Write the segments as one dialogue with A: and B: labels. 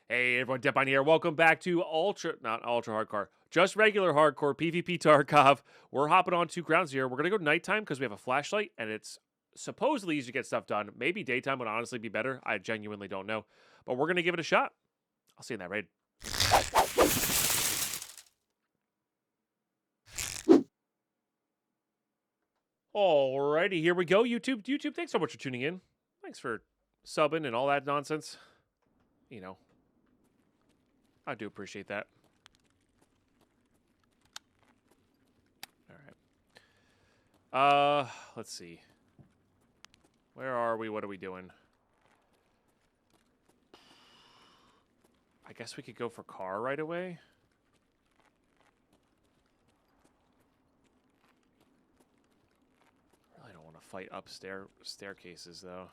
A: Hey everyone, Deadpine here. Welcome back to not ultra hardcore, just regular hardcore PvP Tarkov. We're hopping on to Ground Zero. We're gonna go nighttime because we have a flashlight and it's supposedly easy to get stuff done. Maybe daytime would honestly be better. I genuinely don't know, but we're gonna give it a shot. I'll see you in that raid. Alrighty, here we go. YouTube, thanks so much for tuning in. Thanks for subbing and all that nonsense. You know, I do appreciate that. All right. Let's see. Where are we? What are we doing? I guess we could go for car right away. Really don't want to fight staircases though.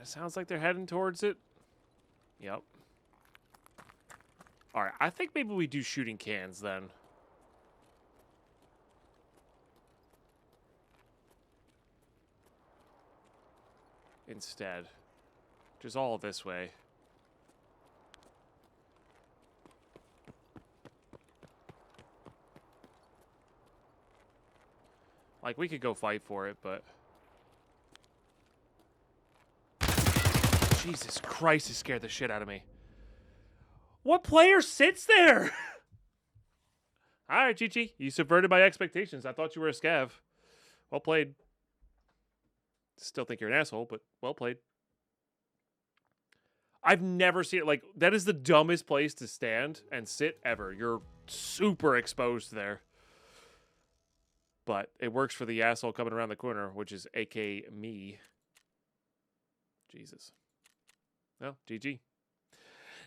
A: It sounds like they're heading towards it. Yep. Alright, I think maybe we do shooting cans then. Instead. Just all this way. Like, we could go fight for it, but... Jesus Christ, it scared the shit out of me. What player sits there? Alright, Chichi. You subverted my expectations. I thought you were a scav. Well played. Still think you're an asshole, but well played. I've never seen it. Like, that is the dumbest place to stand and sit ever. You're super exposed there. But it works for the asshole coming around the corner, which is a.k.a. me. Jesus. No, GG.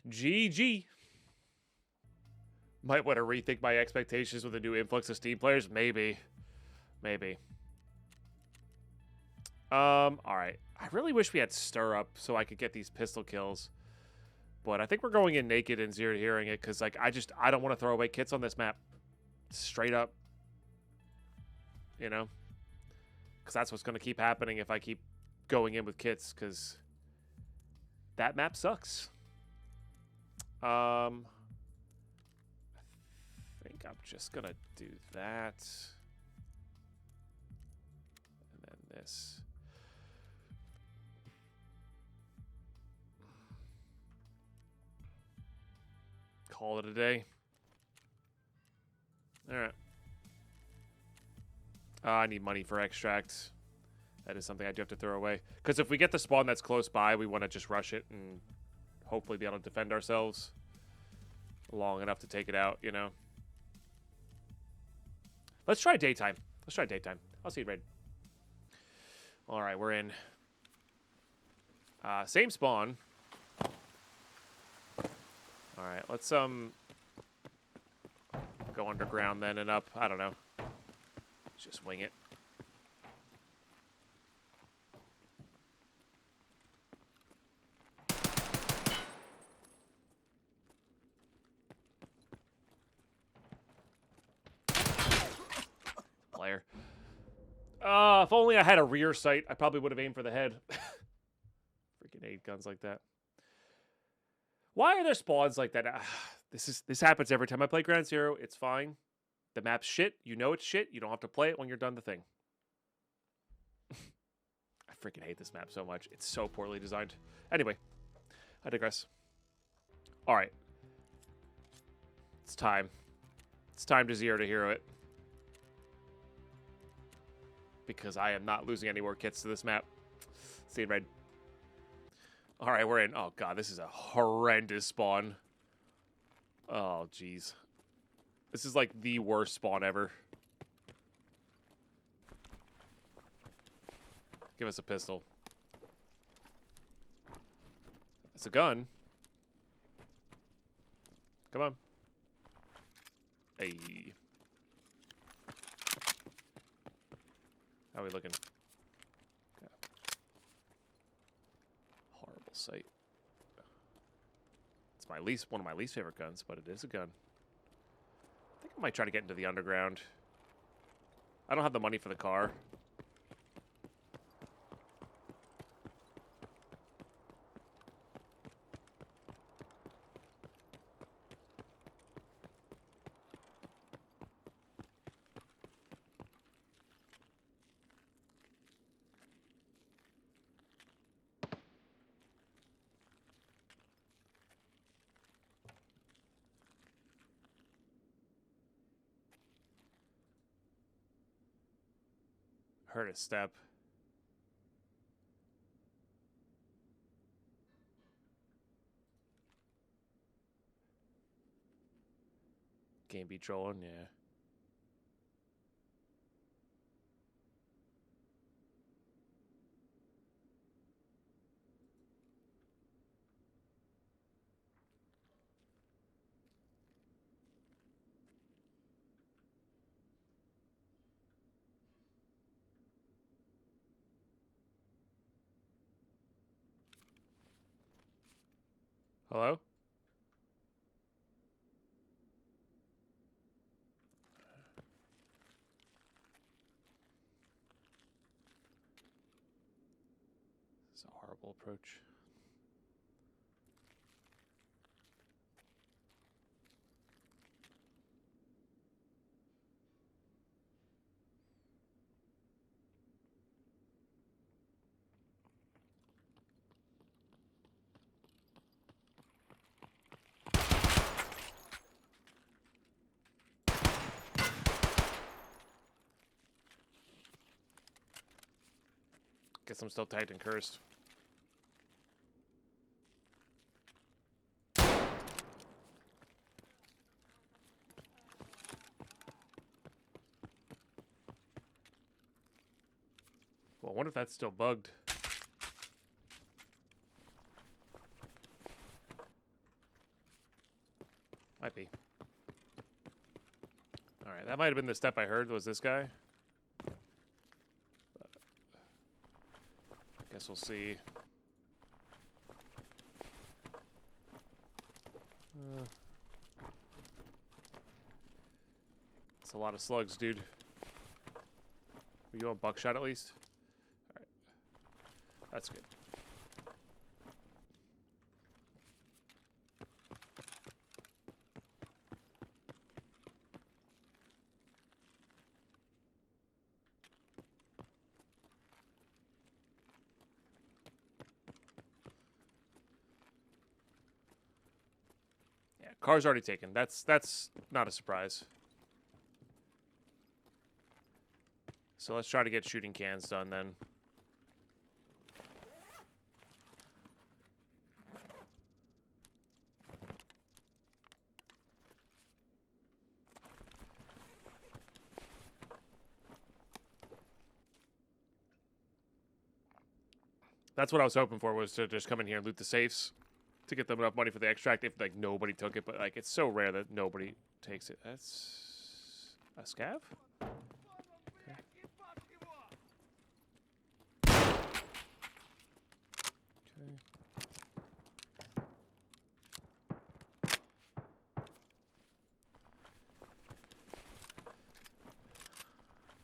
A: GG. Might want to rethink my expectations with a new influx of Steam players. Maybe. Maybe. Alright. I really wish we had Stir Up so I could get these pistol kills. But I think we're going in naked and zero hearing it because, like, I don't want to throw away kits on this map. Straight up. You know? Because that's what's going to keep happening if I keep going in with kits, because that map sucks. I think I'm just going to do that. And then this. Call it a day. Alright. I need money for extracts. That is something I do have to throw away. Because if we get the spawn that's close by, we want to just rush it and hopefully be able to defend ourselves long enough to take it out, you know? Let's try daytime. Let's try daytime. I'll see you, Raid. Alright, we're in. Same spawn. Alright, let's go underground then and up. I don't know. Let's just wing it. Player. If only I had a rear sight, I probably would have aimed for the head. Freaking 8 guns like that. Why are there spawns like that? This happens every time I play Ground Zero. It's fine. The map's shit. You know it's shit. You don't have to play it when you're done the thing. I freaking hate this map so much. It's so poorly designed. Anyway, I digress. All right. It's time. It's time to zero to hero it. Because I am not losing any more kits to this map. See you, Red. All right, we're in. Oh, God, this is a horrendous spawn. Oh, jeez. This is like the worst spawn ever. Give us a pistol. It's a gun. Come on. Hey. How are we looking? Okay. Horrible sight. It's one of my least favorite guns, but it is a gun. I think I might try to get into the underground. I don't have the money for the car. Heard a step. Game be trolling, yeah. Hello? This is a horrible approach. Guess I'm still tagged and cursed. Well, I wonder if that's still bugged. Might be. Alright, that might have been the step I heard, was this guy. Guess we'll see. It's a lot of slugs, dude. Are you on buckshot at least? Alright. That's good. Yeah, car's already taken. That's not a surprise. So let's try to get shooting cans done then. That's what I was hoping for, was to just come in here and loot the safes to get them enough money for the extract if like nobody took it, but like it's so rare that nobody takes it. That's a scav? Okay.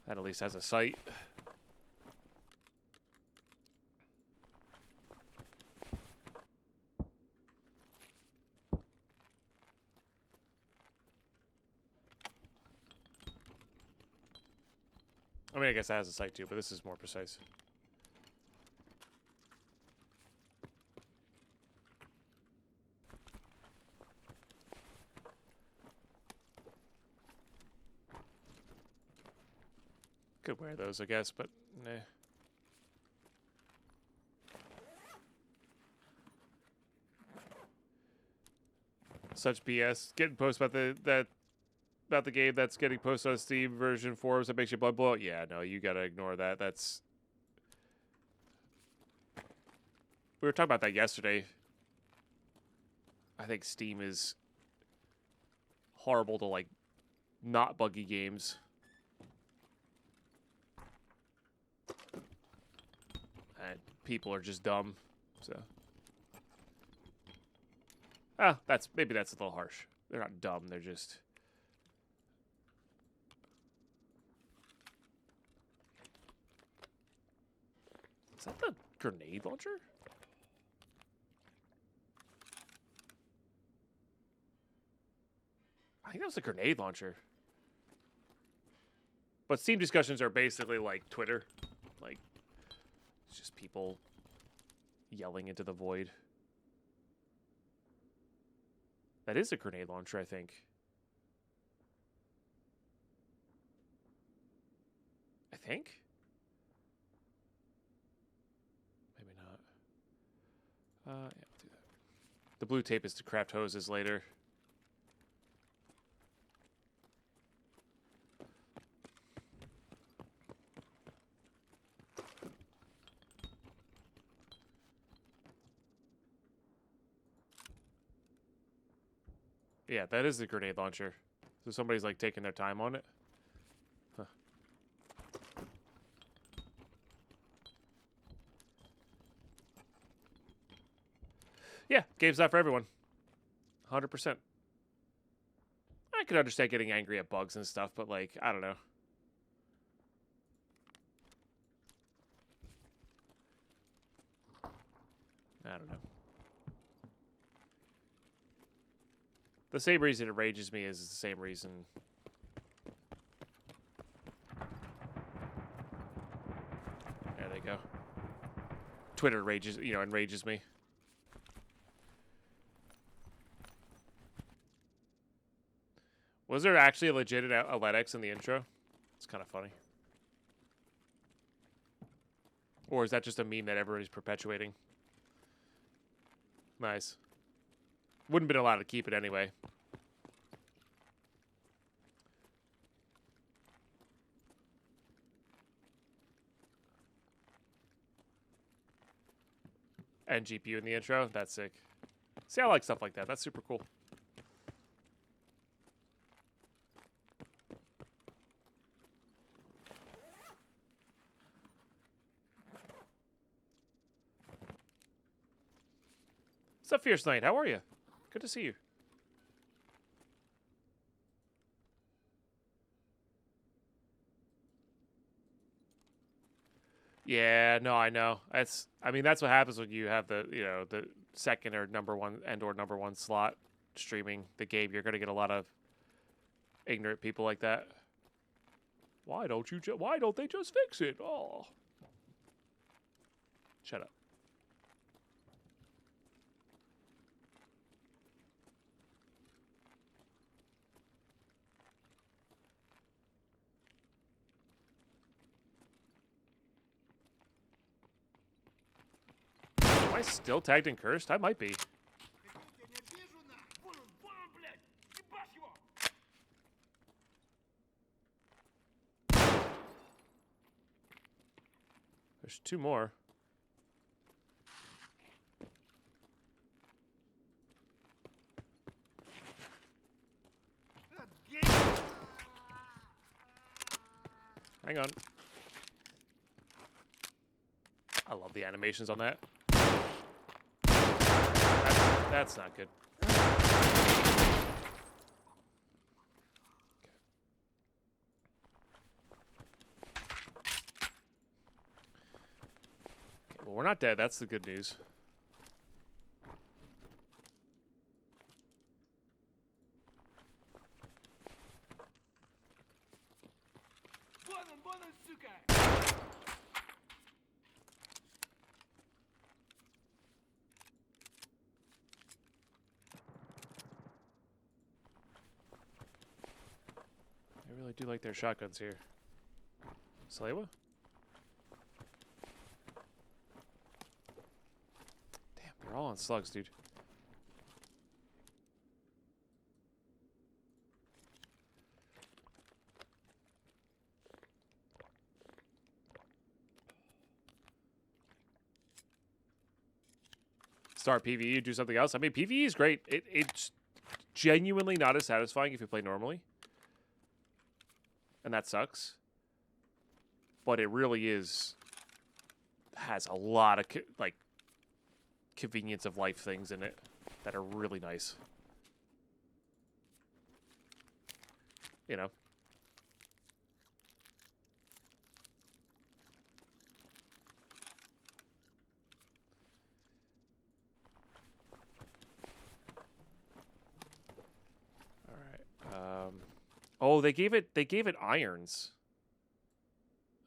A: That at least has a sight. I mean, I guess that has a sight too, but this is more precise. Could wear those, I guess, but nah. Such BS. Getting posts about the game that's getting posted on Steam version forums that makes your blood boil. Yeah, no, you gotta ignore that. That's. We were talking about that yesterday. I think Steam is horrible to like not buggy games. And people are just dumb. So maybe that's a little harsh. They're not dumb, they're just Is that the grenade launcher? I think that was a grenade launcher. But Steam discussions are basically like Twitter. Like, it's just people yelling into the void. That is a grenade launcher, I think. Maybe not. Yeah, I'll do that. The blue tape is to craft hoses later. Yeah, that is the grenade launcher. So somebody's like taking their time on it. Huh. Yeah, game's not for everyone. 100%. I could understand getting angry at bugs and stuff, but like, I don't know. I don't know. The same reason it rages me is the same reason. There they go. Twitter rages, enrages me. Was there actually a legit Athletics in the intro? It's kind of funny. Or is that just a meme that everybody's perpetuating? Nice. Wouldn't have been allowed to keep it anyway. And GPU in the intro. That's sick. See, I like stuff like that. That's super cool. What's up, Fierce Knight? How are you? Good to see you. Yeah, no, I know. That's what happens when you have the, the second or number one slot streaming the game. You're going to get a lot of ignorant people like that. Why don't they just fix it? Oh. Shut up. Am I still tagged and cursed? I might be. There's two more. Hang on. I love the animations on that. That's not good. Okay. Well, we're not dead. That's the good news. I do like their shotguns here. Salewa? Damn, they're all on slugs, dude. start PvE and do something else. I mean, PvE is great. It's genuinely not as satisfying if you play normally. And that sucks. But it really has a lot of, like, convenience of life things in it that are really nice. You know? Oh, they gave it irons.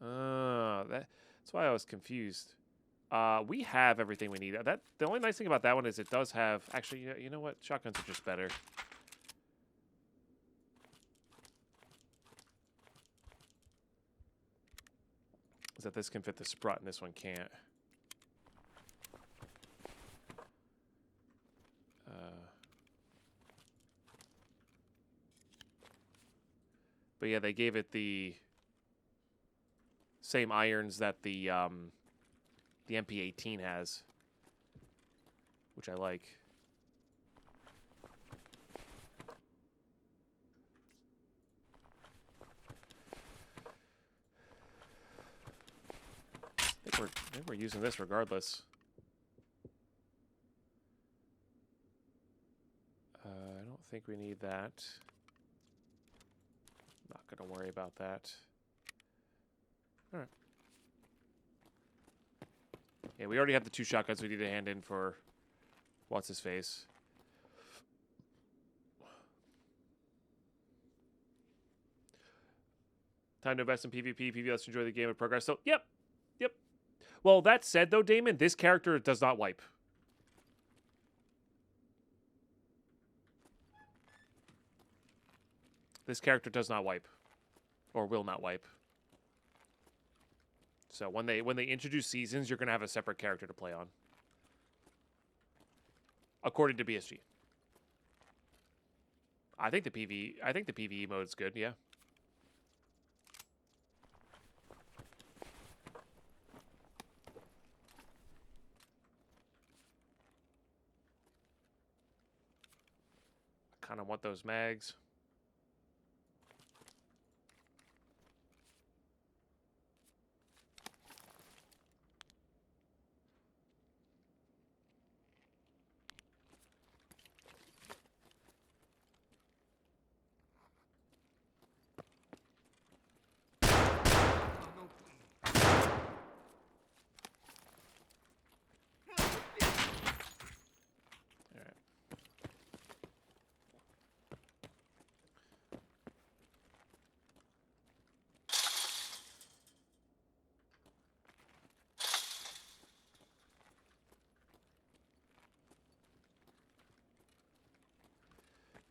A: That's why I was confused. We have everything we need. The only nice thing about that one is it does have, actually, you know what? Shotguns are just better. Is that this can fit the Sprut and this one can't. But yeah, they gave it the same irons that the MP18 has, which I like. I think we're using this regardless. I don't think we need that. Not going to worry about that. All right. Yeah, we already have the 2 shotguns we need to hand in for what's-his-face. Time to invest in PvP. PvP lets you enjoy the game and progress. So, yep. Well, that said, though, Damon, this character does not wipe. This character does not wipe. Or will not wipe. So when they introduce seasons, you're going to have a separate character to play on. According to BSG. I think the PvE mode is good, yeah. I kind of want those mags.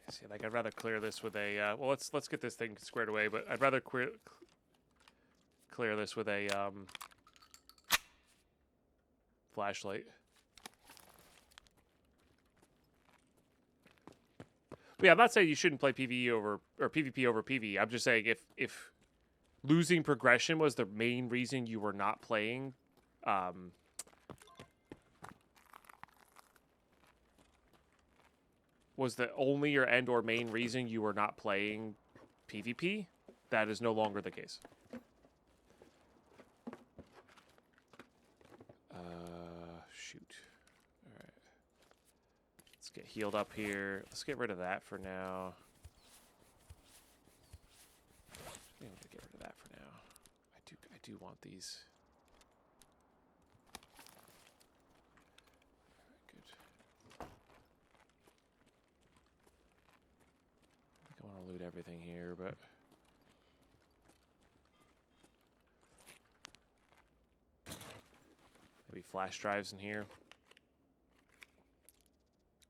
A: See, like, I'd rather clear this with a, well, let's get this thing squared away, but I'd rather clear this with a, flashlight. But yeah, I'm not saying you shouldn't play PvE over, or PvP over PvE. I'm just saying if losing progression was the main reason you were not playing, was the only or and or main reason you were not playing PvP, that is no longer the case. Shoot. All right. Let's get healed up here. Let's get rid of that for now. I'm gonna get rid of that for now. I do want these. Loot everything here, but maybe flash drives in here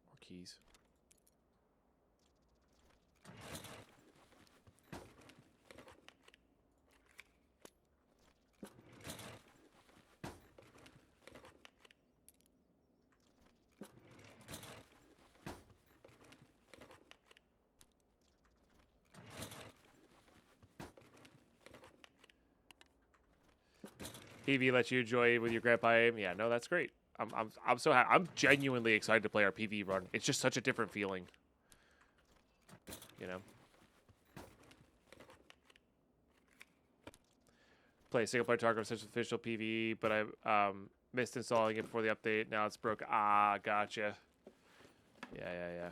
A: or keys. PvE lets you enjoy with your grandpa aim. Yeah, no, that's great. I'm so happy. I'm genuinely excited to play our PvE run. It's just such a different feeling, you know. Play single player Tarkov such official PvE, but I missed installing it before the update. Now it's broke. Ah, gotcha. Yeah.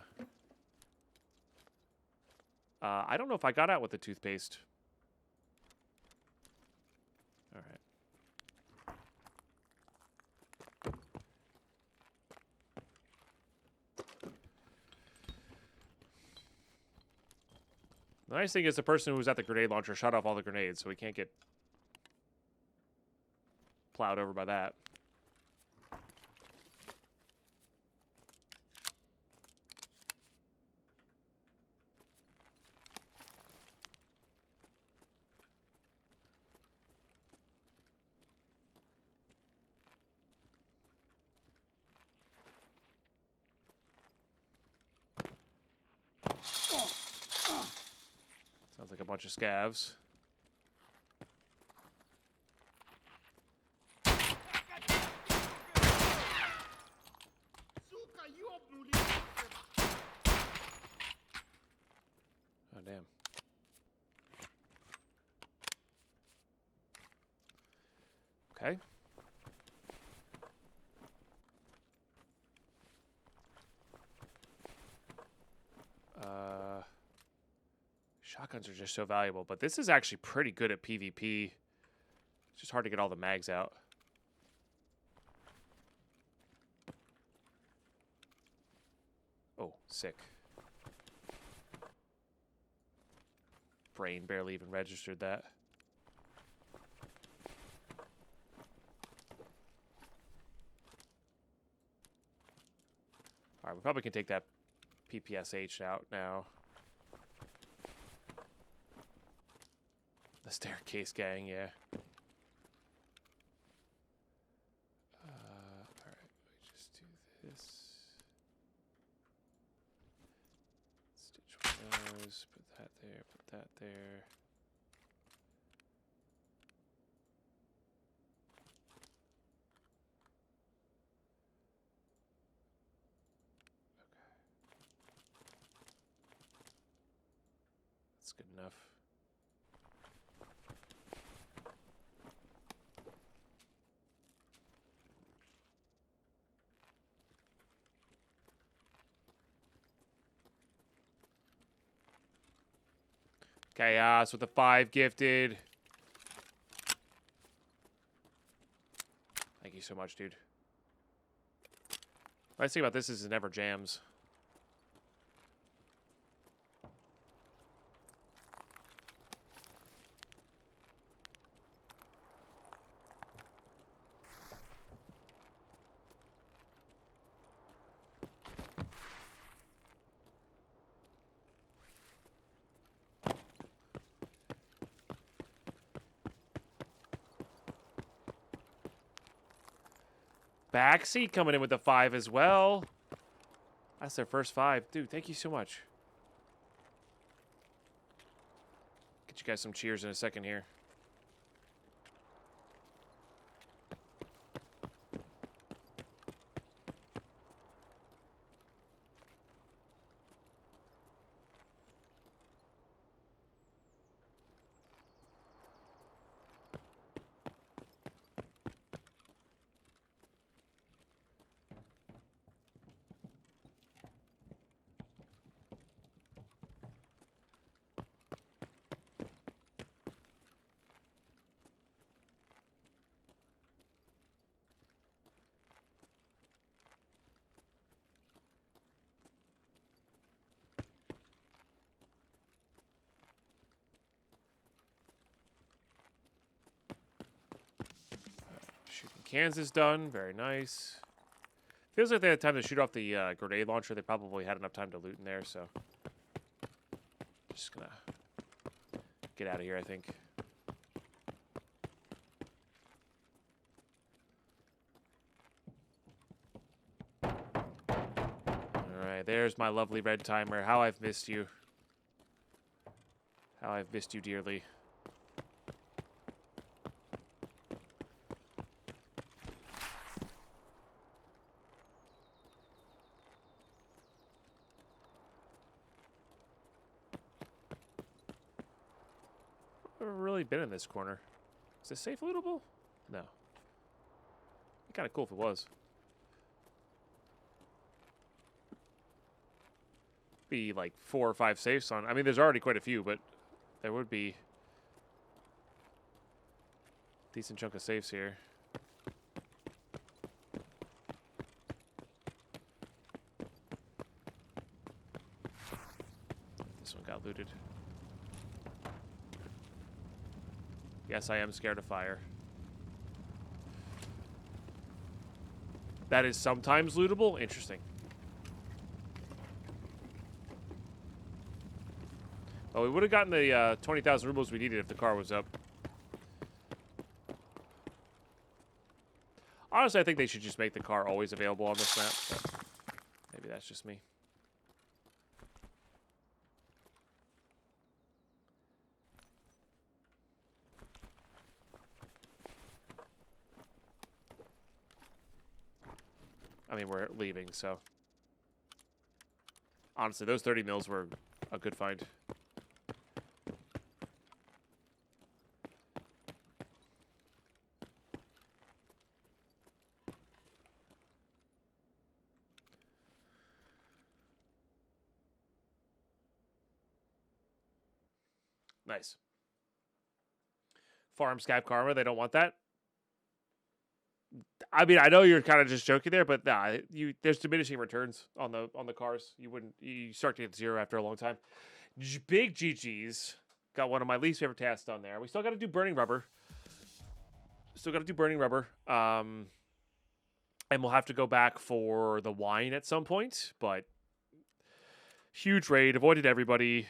A: I don't know if I got out with the toothpaste. All right. The nice thing is the person who was at the grenade launcher shot off all the grenades, so we can't get plowed over by that. Sounds like a bunch of scavs. Oh, damn. Okay. Shotguns are just so valuable, but this is actually pretty good at PvP. It's just hard to get all the mags out. Oh, sick. Brain barely even registered that. Alright, we probably can take that PPSH out now. The staircase gang, yeah. Alright, let me just do this. Stitch windows, put that there, put that there. That's good enough. Chaos with the 5 gifted. Thank you so much, dude. The nice thing about this is it never jams. Backseat coming in with the 5 as well. That's their first 5. Dude, thank you so much. Get you guys some cheers in a second here. Shooting Kansas done. Very nice. Feels like they had time to shoot off the grenade launcher. They probably had enough time to loot in there, so. Just gonna get out of here, I think. Alright, there's my lovely red timer. How I've missed you. How I've missed you dearly. really been in this corner. Is this safe lootable? No. It'd be kind of cool if it was. Be like 4 or 5 safes on. I mean, there's already quite a few, but there would be a decent chunk of safes here. This one got looted. Yes, I am scared of fire. That is sometimes lootable? Interesting. Well, we would have gotten the 20,000 rubles we needed if the car was up. Honestly, I think they should just make the car always available on this map, but maybe that's just me. I mean, we're leaving, so... Honestly, those 30 mils were a good find. Nice. Farm Scav Karma, they don't want that. I mean, I know you're kind of just joking there, but nah, there's diminishing returns on the cars. You start to get 0 after a long time. Big GG's got one of my least favorite tasks on there. We still got to do burning rubber. And we'll have to go back for the wine at some point, but huge raid, avoided everybody.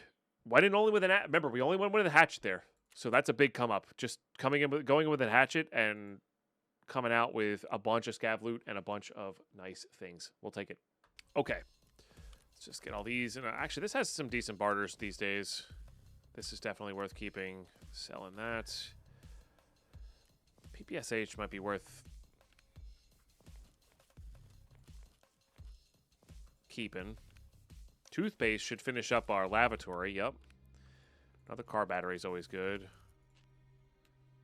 A: Went in only with an remember, we only went with a hatchet there. So that's a big come up. Just going in with a hatchet and coming out with a bunch of scav loot and a bunch of nice things. We'll take it. Okay. Let's just get all these. And actually, this has some decent barters these days. This is definitely worth keeping. Selling that. PPSH might be worth keeping. Toothpaste should finish up our lavatory. Yep. Another car battery is always good.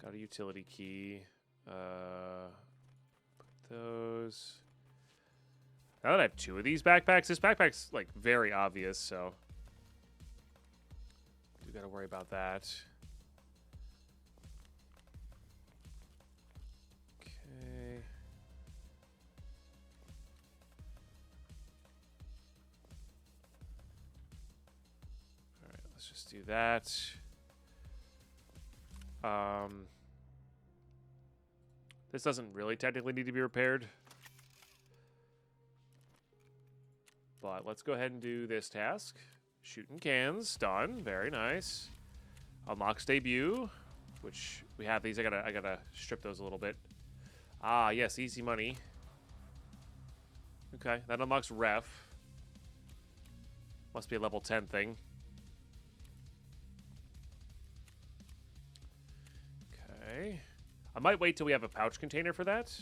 A: Got a utility key. Put those. Now that I have 2 of these backpacks, this backpack's like very obvious, so do gotta worry about that. Okay. All right, let's just do that. This doesn't really technically need to be repaired. But let's go ahead and do this task. Shooting cans, done. Very nice. Unlocks debut, which we have these. I gotta strip those a little bit. Ah, yes, easy money. Okay, that unlocks ref. Must be a level 10 thing. Okay. I might wait till we have a pouch container for that.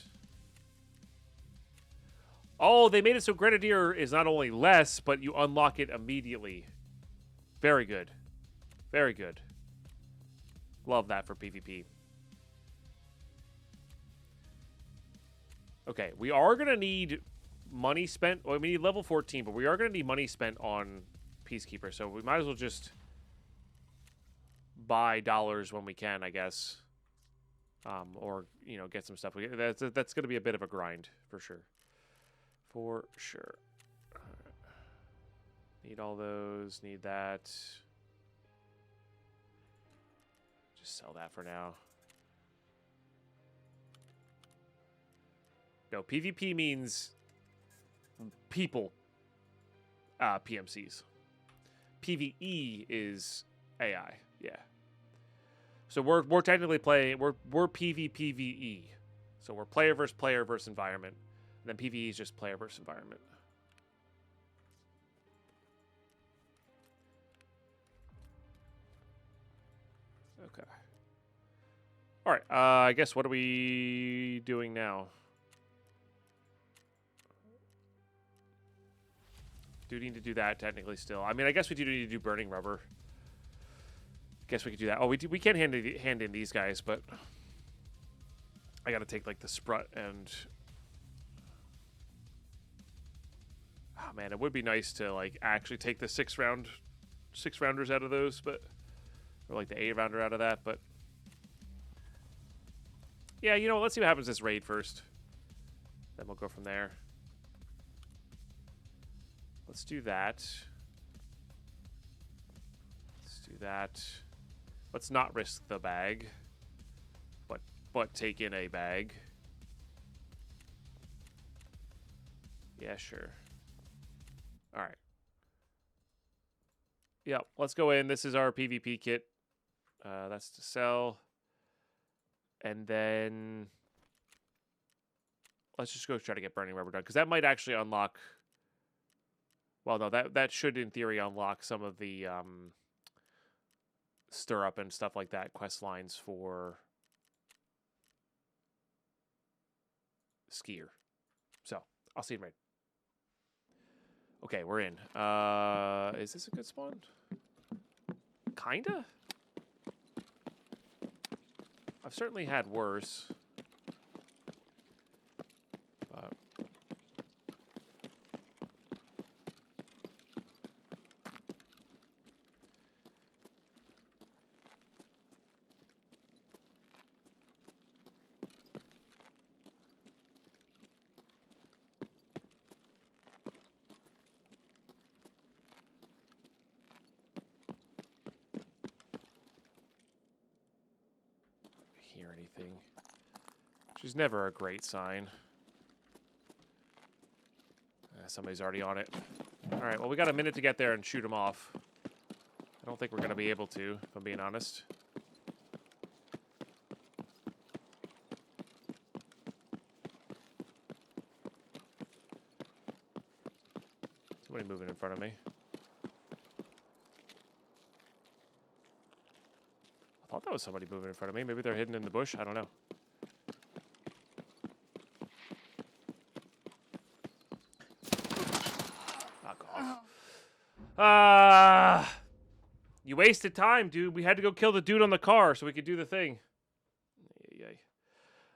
A: Oh, they made it so Grenadier is not only less, but you unlock it immediately. Very good. Very good. Love that for PvP. Okay, we are going to need money spent. Well, we need level 14, but we are going to need money spent on Peacekeeper. So we might as well just buy dollars when we can, I guess. Or, you know, get some stuff. That's going to be a bit of a grind, for sure. For sure. Need all those. Need that. Just sell that for now. No, PvP means people PMCs. PvE is AI. Yeah. So we're technically playing. We're PvPvE. So we're player versus environment. And then PvE is just player versus environment. Okay. All right. I guess what are we doing now? Do need to do that technically still. I mean, I guess we do need to do burning rubber. Guess we could do that. Oh, we can hand in these guys, but I gotta take like the Sprut and. Oh man, it would be nice to like actually take the 6-rounders out of those, but or like the 8-rounder out of that, but yeah, you know, let's see what happens this raid first. Then we'll go from there. Let's do that. Let's do that. Let's not risk the bag, but take in a bag. Yeah, sure. All right. Yep, let's go in. This is our PvP kit. That's to sell. And then let's just go try to get Burning Rubber done, because that might actually unlock. Well, no, that should in theory unlock some of the stir up and stuff like that quest lines for Skier. So I'll see you in raid. Okay, we're in. Is this a good spawn? Kinda? I've certainly had worse. Hear anything, which is never a great sign. Somebody's already on it. All right, well, we got a minute to get there and shoot them off. I don't think we're going to be able to, if I'm being honest. Somebody moving in front of me. I thought that was somebody moving in front of me. Maybe they're hidden in the bush. I don't know. Knock off. You wasted time, dude. We had to go kill the dude on the car so we could do the thing.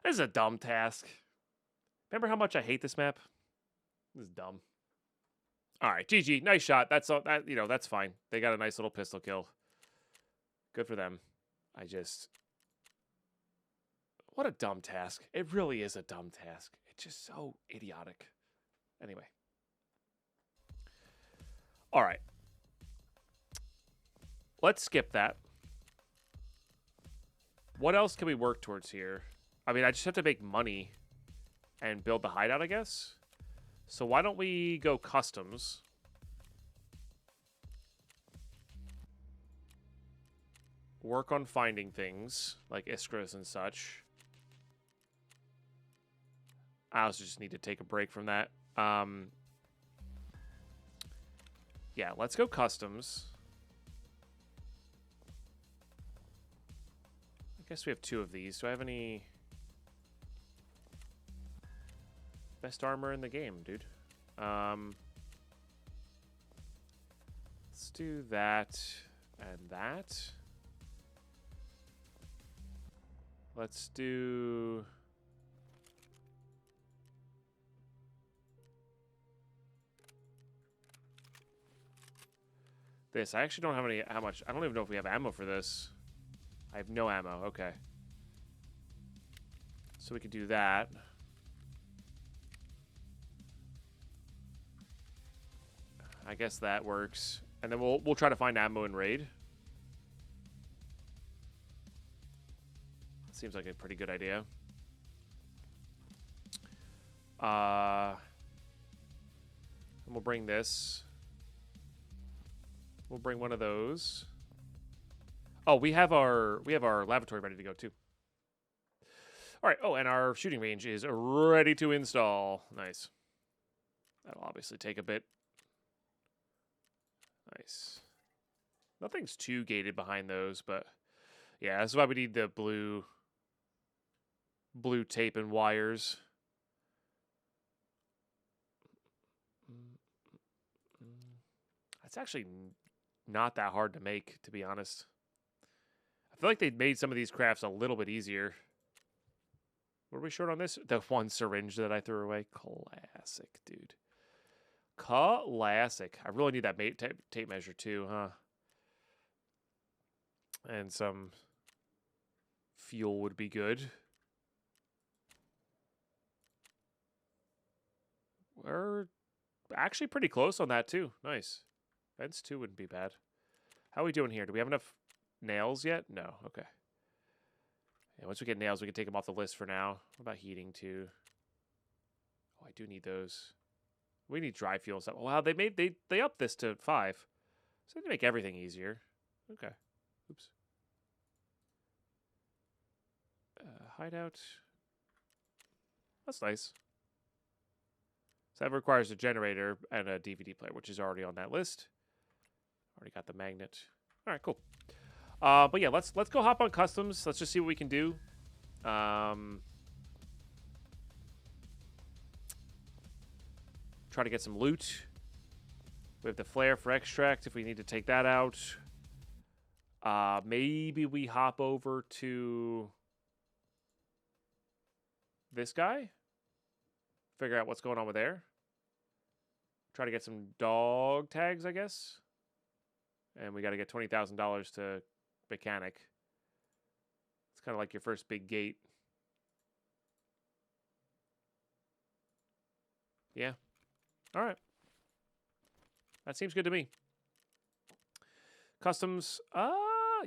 A: This is a dumb task. Remember how much I hate this map? This is dumb. All right, GG. Nice shot. That's all. That, you know, that's fine. They got a nice little pistol kill. Good for them. What a dumb task. It really is a dumb task. It's just so idiotic. Anyway. All right. Let's skip that. What else can we work towards here? I mean, I just have to make money and build the hideout, I guess. So why don't we go customs? Work on finding things like iskras and such. I also just need to take a break from that. Yeah, let's go customs. I guess we have 2 of these. Do I have any best armor in the game, dude? Let's do that and that. Let's do this. I actually don't have any. How much? I don't even know if we have ammo for this. I have no ammo. Okay. So we could do that. I guess that works. And then we'll try to find ammo in raid. Seems like a pretty good idea. And we'll bring this. We'll bring one of those. Oh, we have our lavatory ready to go too. All right. Oh, and our shooting range is ready to install. Nice. That'll obviously take a bit. Nice. Nothing's too gated behind those, but yeah, that's why we need the blue tape and wires. That's actually not that hard to make, to be honest. feel like they made some of these crafts a little bit easier. What are we short on this? The one syringe that I threw away. Classic, dude. Classic. I really need that tape measure too, huh? And some fuel would be good. We're actually pretty close on that too. Nice. Fence 2 wouldn't be bad. How are we doing here? Do we have enough nails yet? No. Okay. Yeah, once we get nails, we can take them off the list for now. What about heating too? Oh, I do need those. We need dry fuel stuff. Wow, they upped this to 5. So they make everything easier. Okay. Oops. Hideout. That's nice. So that requires a generator and a DVD player, which is already on that list. Already got the magnet. All right, cool. But yeah, let's go hop on customs. Let's just see what we can do. Try to get some loot. We have the flare for extract if we need to take that out. Maybe we hop over to this guy. Figure out what's going on with there. Try to get some dog tags, I guess. And we got to get $20,000 to mechanic. It's kind of like your first big gate. Yeah. All right. That seems good to me. Customs.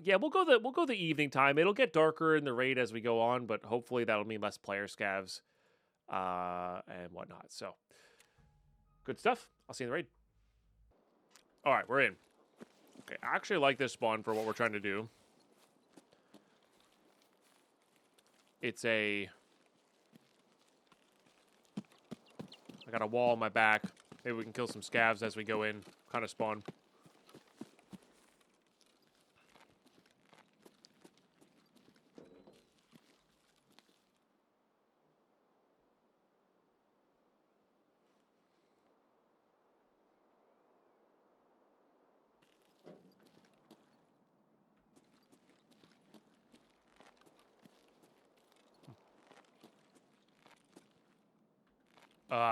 A: Yeah, we'll go the evening time. It'll get darker in the raid as we go on, but hopefully that'll mean less player scavs and whatnot. So good stuff. I'll see you in the raid. All right, we're in. Okay, I actually like this spawn for what we're trying to do. It's a... I got a wall on my back. Maybe we can kill some scavs as we go in. Kind of spawn.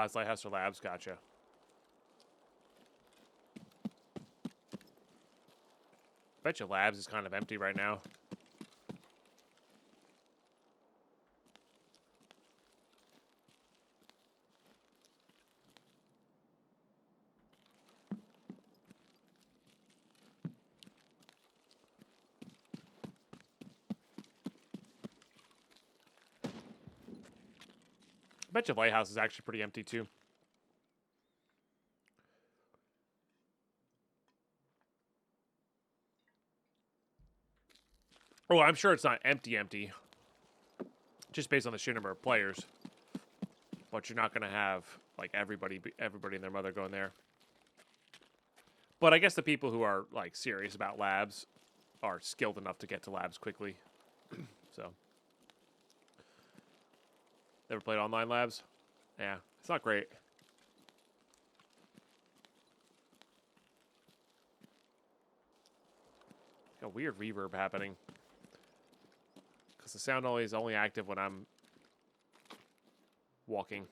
A: It's Lighthouse or Labs. Gotcha. Bet you Labs is kind of empty right now. I bet you Lighthouse is actually pretty empty too. Oh, I'm sure it's not empty. Just based on the sheer number of players. But you're not going to have like everybody and their mother going there. But I guess the people who are like serious about labs are skilled enough to get to labs quickly. So never played online labs? Yeah, it's not great. Got a weird reverb happening. Because the sound is only active when I'm walking.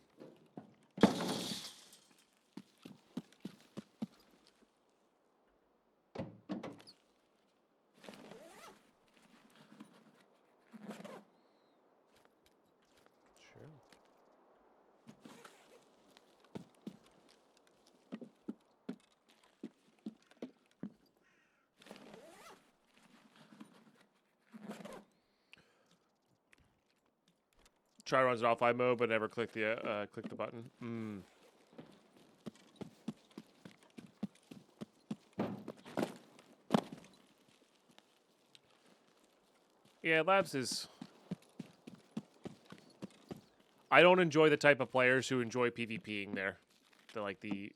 A: Try runs it offline mode, but never click the button. Yeah, Labs is... I don't enjoy the type of players who enjoy PvPing there. They're like the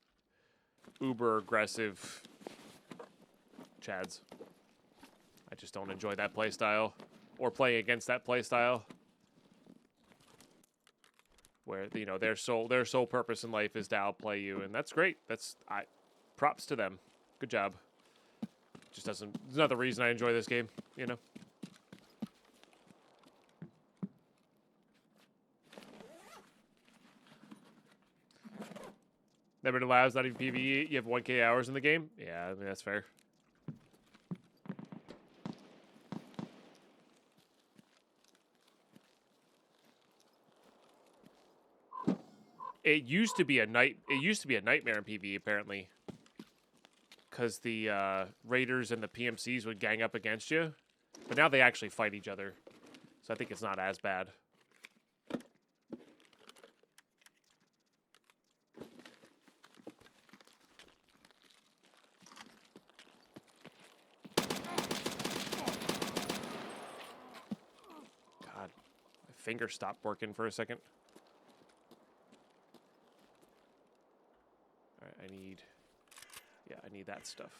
A: uber aggressive Chads. I just don't enjoy that playstyle or playing against that playstyle. Where, you know, their sole purpose in life is to outplay you, and that's great. Props to them. Good job. Just doesn't. It's not the reason I enjoy this game, you know. Never allows, not even PvE. You have 1K hours in the game? Yeah, I mean, that's fair. It used to be a nightmare in PvE, apparently. Because the raiders and the PMCs would gang up against you. But now they actually fight each other. So I think it's not as bad. God, my finger stopped working for a second. Alright, I need that stuff.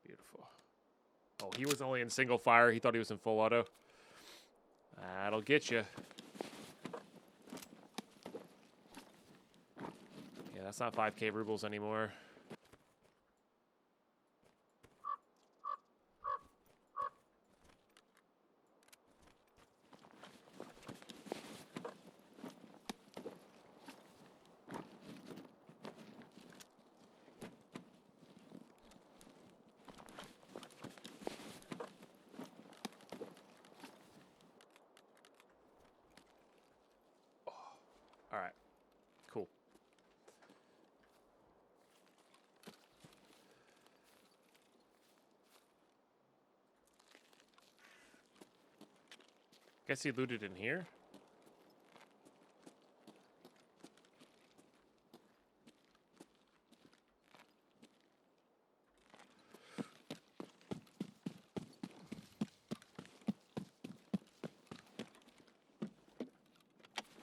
A: Beautiful. Oh, he was only in single fire. He thought he was in full auto. That'll get you. Yeah, that's not 5K rubles anymore. All right, cool. Guess he looted in here.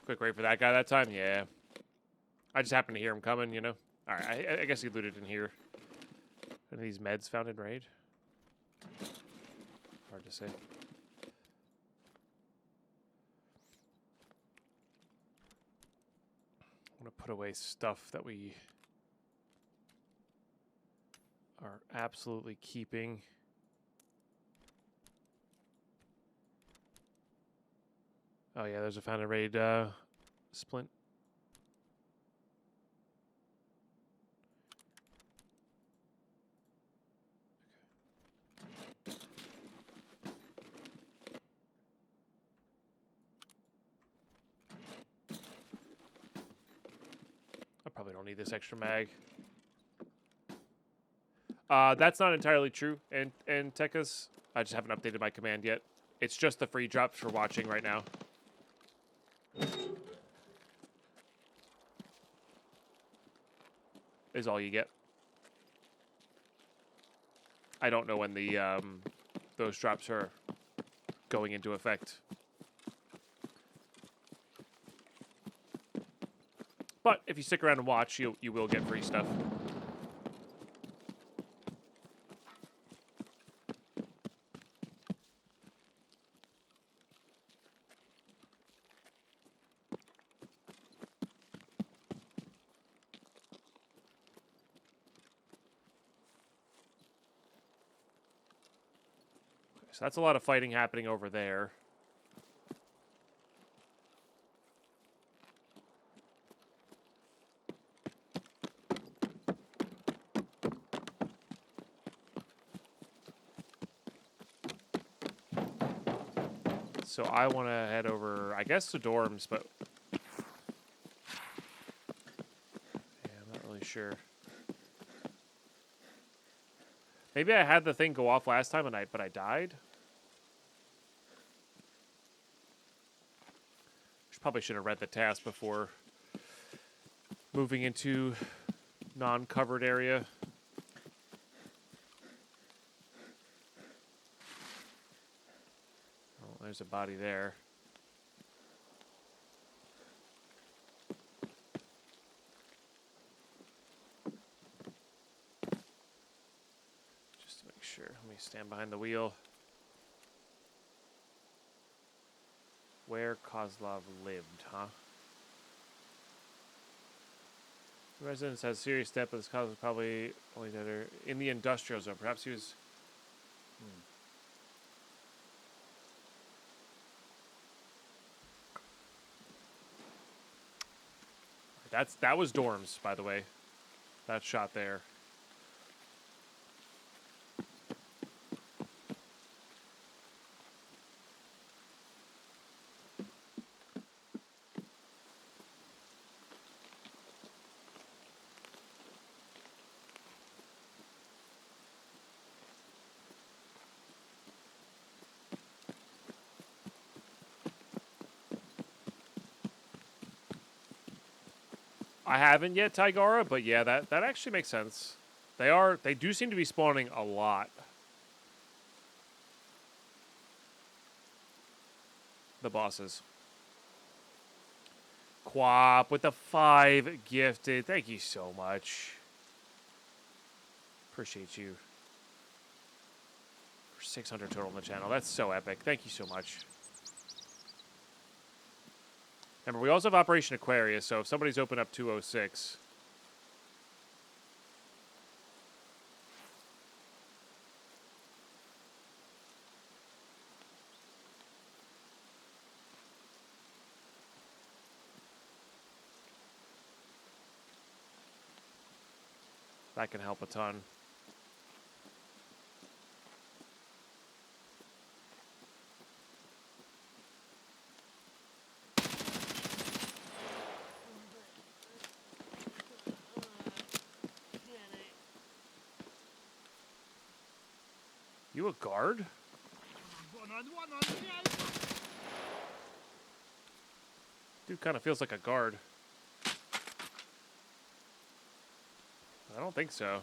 A: Quick wait for that guy that time? Yeah. I just happened to hear him coming, you know? Alright, I guess he looted in here. Are these meds found in raid? Hard to say. I'm gonna put away stuff that we are absolutely keeping. Oh yeah, there's a found in raid splint. I probably don't need this extra mag. That's not entirely true, and Tekkas. I just haven't updated my command yet. It's just the free drops for watching right now. Is all you get. I don't know when the those drops are going into effect. But if you stick around and watch, you will get free stuff. So that's a lot of fighting happening over there. So I want to head over, I guess, to dorms, but yeah, I'm not really sure. Maybe I had the thing go off last time, but I died. Probably should have read the task before moving into non-covered area. Oh, there's a body there. Just to make sure. Let me stand behind the wheel. Where Kozlov lived, huh? The residence has serious death, but this cause was probably only dead in the industrial zone. Perhaps he was... That was dorms, by the way. That shot there. I haven't yet, Tigara, but yeah, that actually makes sense. They do seem to be spawning a lot. The bosses. Quap with the 5 gifted. Thank you so much. Appreciate you. For 600 total on the channel. That's so epic. Thank you so much. Remember, we also have Operation Aquarius, so if somebody's opened up 206... that can help a ton. You a guard? Dude kind of feels like a guard. I don't think so.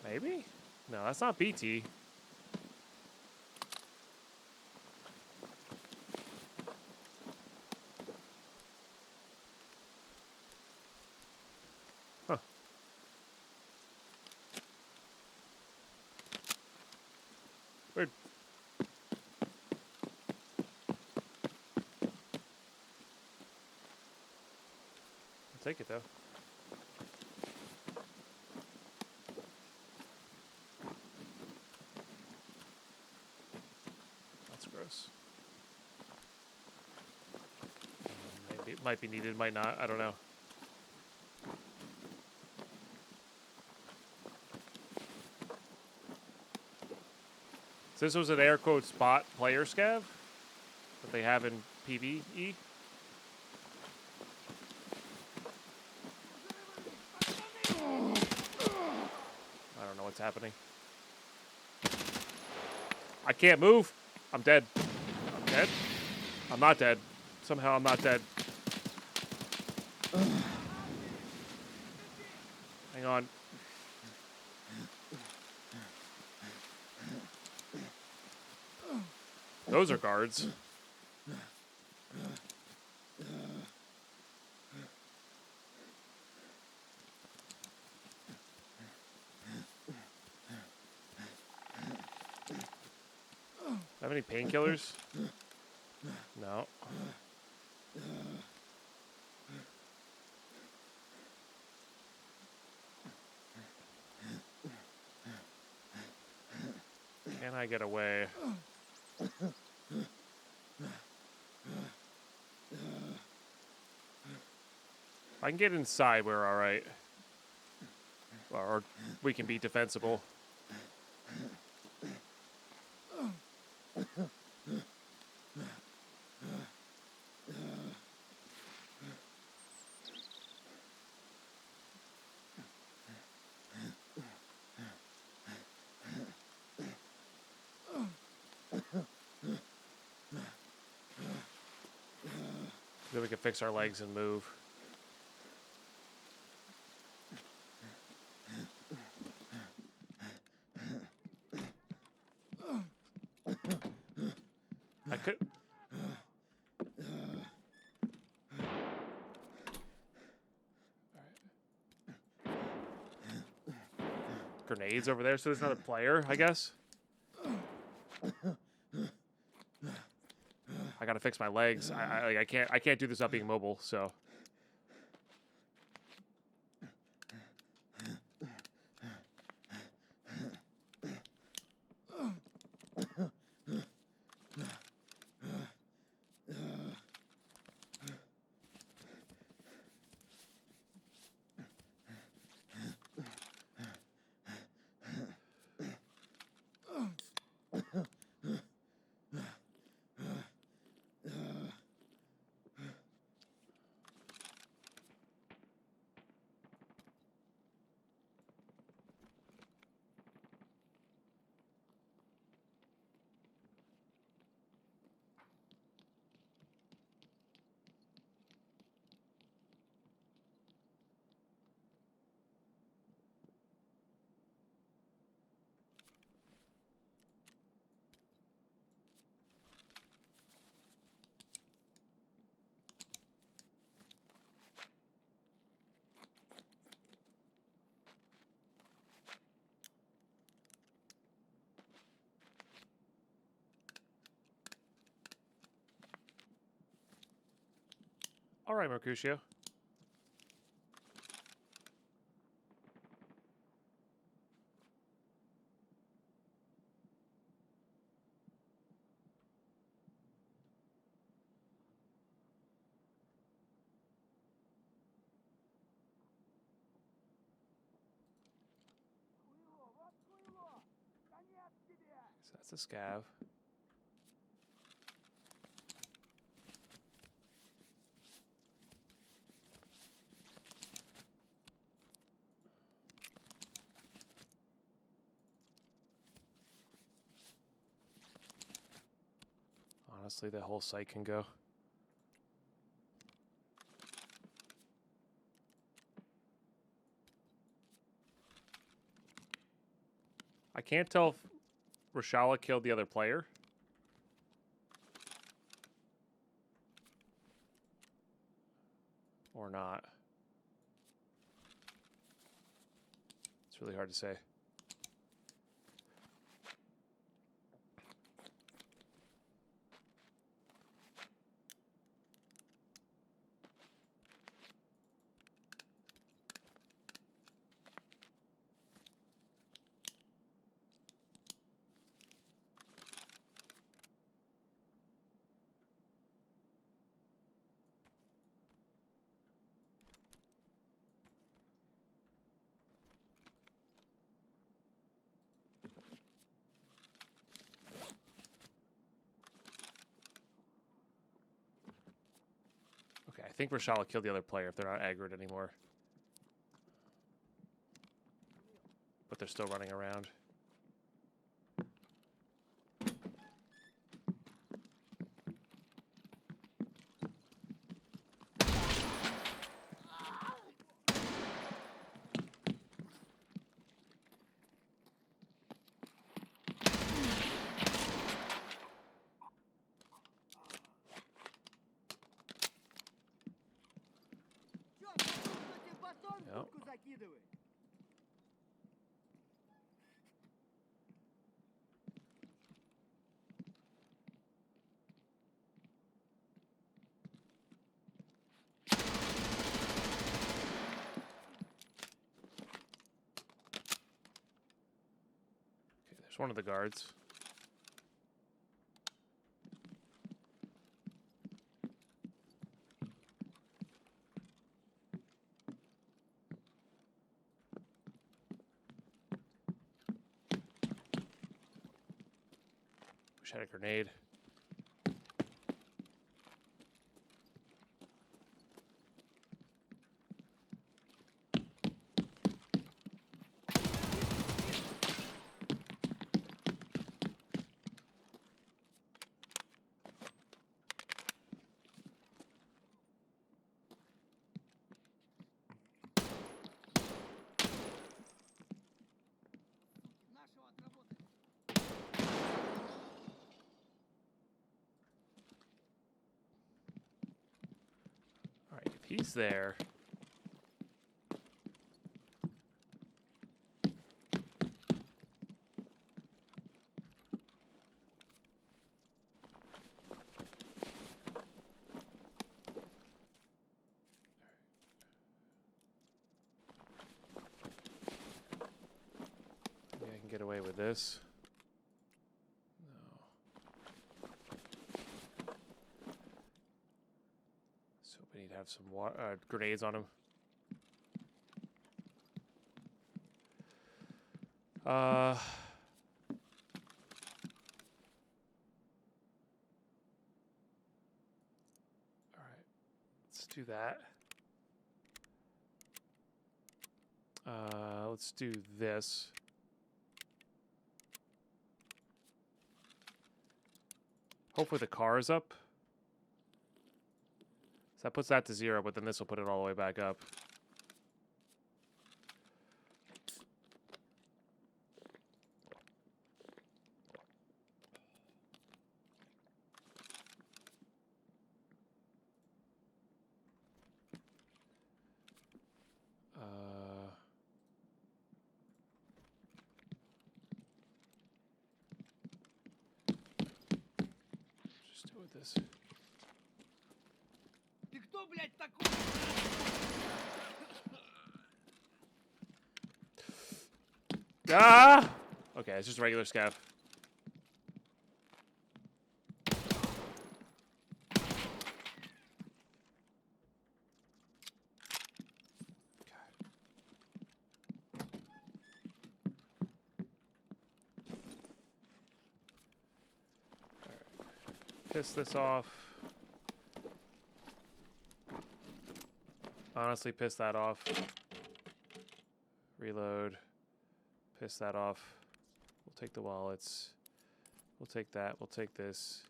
A: Maybe? No, that's not BT. Huh. Weird. I'll take it, though. That's gross. Maybe it might be needed, might not. I don't know. So this was an air quotes bot player scav that they have in PvE. I don't know what's happening. I can't move. I'm dead. I'm dead. I'm not dead. Somehow I'm not dead. Hang on. Those are guards. Have any painkillers? No. Can I get away? If I can get inside, we're all right. Or we can be defensible. Then we can fix our legs and move. I could... Grenades over there, so there's another player, I guess. I gotta fix my legs. I can't do this without being mobile, so. All right, Mercutio. So that's a scav. Honestly, the whole site can go. I can't tell if Rashala killed the other player. Or not. It's really hard to say. Okay, I think Rashala killed the other player if they're not aggroed anymore. But they're still running around. Yep. Okay, there's one of the guards. Wish I had a grenade. Alright, if he's there... Maybe I can get away with this. No. So we need to have some grenades on him. Alright. Let's do that. Let's do this. Hopefully the car is up. So that puts that to 0, but then this will put it all the way back up. Just do with this. Ah! Okay, it's just a regular scav. Piss this off. Honestly, piss that off. Reload. Piss that off. We'll take the wallets. We'll take that. We'll take this.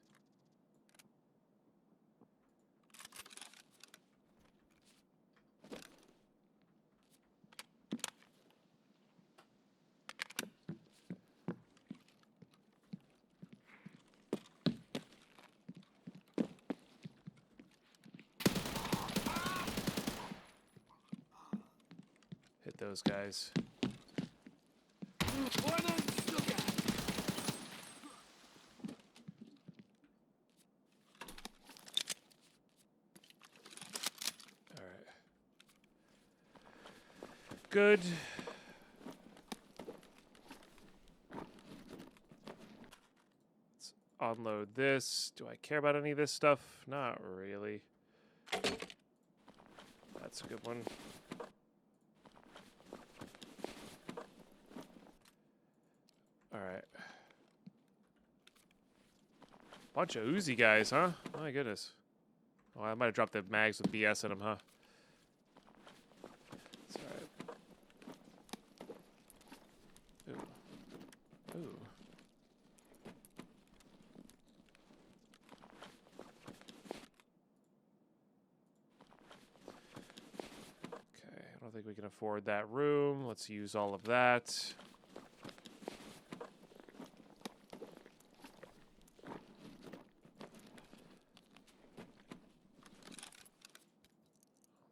A: Hit those guys. Good. Let's unload this. Do I care about any of this stuff? Not really. That's a good one. Alright. Bunch of Uzi guys, huh? My goodness. Oh, I might have dropped the mags with BS in them, huh? It's alright. Ooh. Ooh. Okay, I don't think we can afford that room. Let's use all of that.